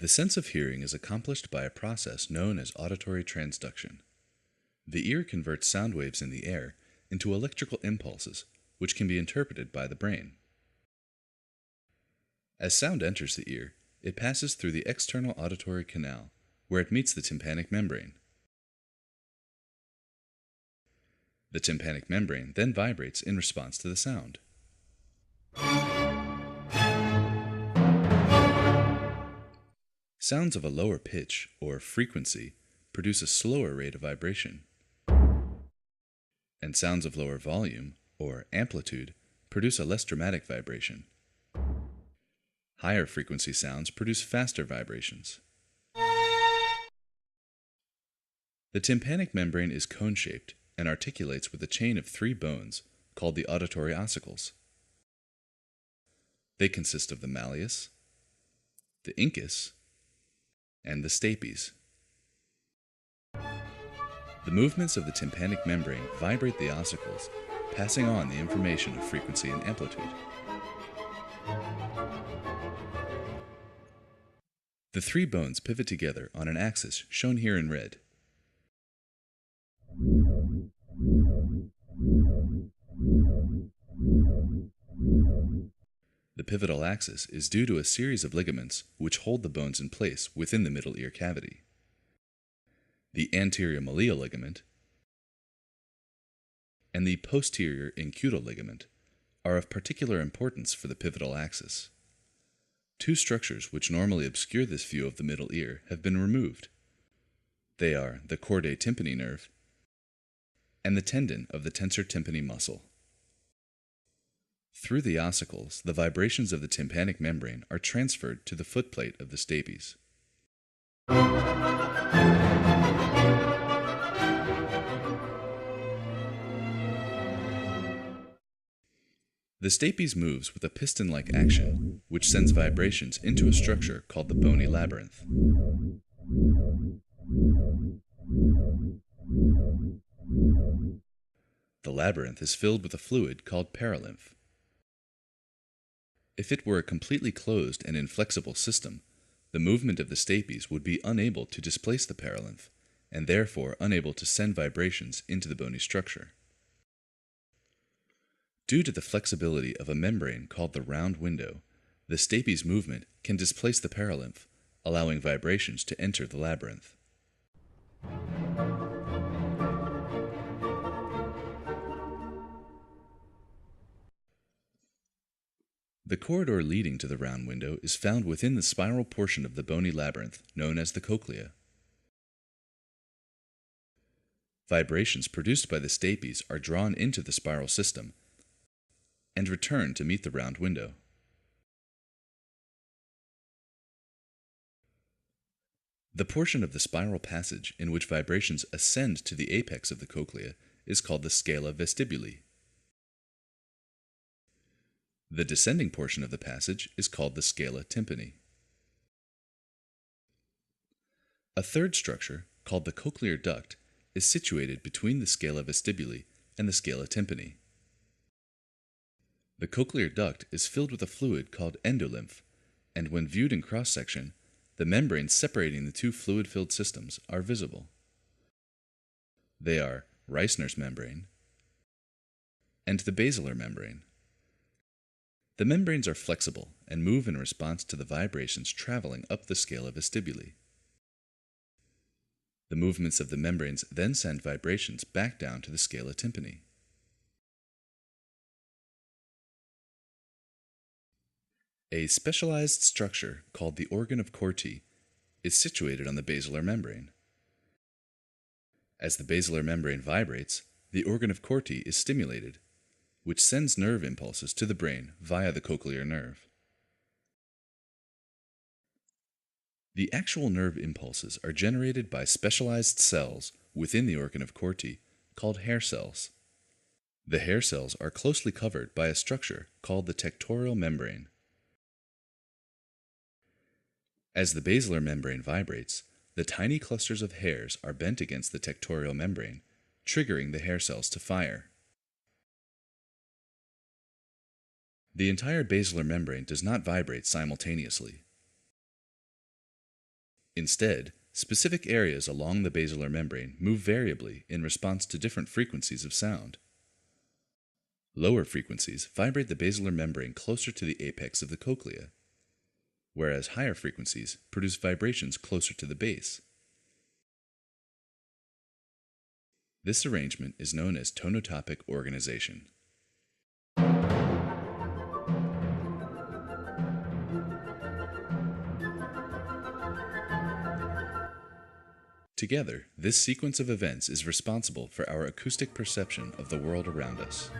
The sense of hearing is accomplished by a process known as auditory transduction. The ear converts sound waves in the air into electrical impulses, which can be interpreted by the brain. As sound enters the ear, it passes through the external auditory canal, where it meets the tympanic membrane. The tympanic membrane then vibrates in response to the sound. Sounds of a lower pitch, or frequency, produce a slower rate of vibration, and sounds of lower volume, or amplitude, produce a less dramatic vibration. Higher frequency sounds produce faster vibrations. The tympanic membrane is cone-shaped and articulates with a chain of 3 bones called the auditory ossicles. They consist of the malleus, the incus, and the stapes. The movements of the tympanic membrane vibrate the ossicles, passing on the information of frequency and amplitude. The 3 bones pivot together on an axis shown here in red. The pivotal axis is due to a series of ligaments which hold the bones in place within the middle ear cavity. The anterior malleal ligament and the posterior incutal ligament are of particular importance for the pivotal axis. 2 structures which normally obscure this view of the middle ear have been removed. They are the chordae tympani nerve and the tendon of the tensor tympani muscle. Through the ossicles, the vibrations of the tympanic membrane are transferred to the footplate of the stapes. The stapes moves with a piston-like action, which sends vibrations into a structure called the bony labyrinth. The labyrinth is filled with a fluid called perilymph. If it were a completely closed and inflexible system, the movement of the stapes would be unable to displace the perilymph, and therefore unable to send vibrations into the bony structure. Due to the flexibility of a membrane called the round window, the stapes movement can displace the perilymph, allowing vibrations to enter the labyrinth. The corridor leading to the round window is found within the spiral portion of the bony labyrinth known as the cochlea. Vibrations produced by the stapes are drawn into the spiral system and return to meet the round window. The portion of the spiral passage in which vibrations ascend to the apex of the cochlea is called the scala vestibuli. The descending portion of the passage is called the scala tympani. A third structure, called the cochlear duct, is situated between the scala vestibuli and the scala tympani. The cochlear duct is filled with a fluid called endolymph, and when viewed in cross-section, the membranes separating the 2 fluid-filled systems are visible. They are Reissner's membrane and the basilar membrane. The membranes are flexible and move in response to the vibrations traveling up the scala vestibuli. The movements of the membranes then send vibrations back down to the scala tympani. A specialized structure called the organ of Corti is situated on the basilar membrane. As the basilar membrane vibrates, the organ of Corti is stimulated, which sends nerve impulses to the brain via the cochlear nerve. The actual nerve impulses are generated by specialized cells within the organ of Corti called hair cells. The hair cells are closely covered by a structure called the tectorial membrane. As the basilar membrane vibrates, the tiny clusters of hairs are bent against the tectorial membrane, triggering the hair cells to fire. The entire basilar membrane does not vibrate simultaneously. Instead, specific areas along the basilar membrane move variably in response to different frequencies of sound. Lower frequencies vibrate the basilar membrane closer to the apex of the cochlea, whereas higher frequencies produce vibrations closer to the base. This arrangement is known as tonotopic organization. Together, this sequence of events is responsible for our acoustic perception of the world around us.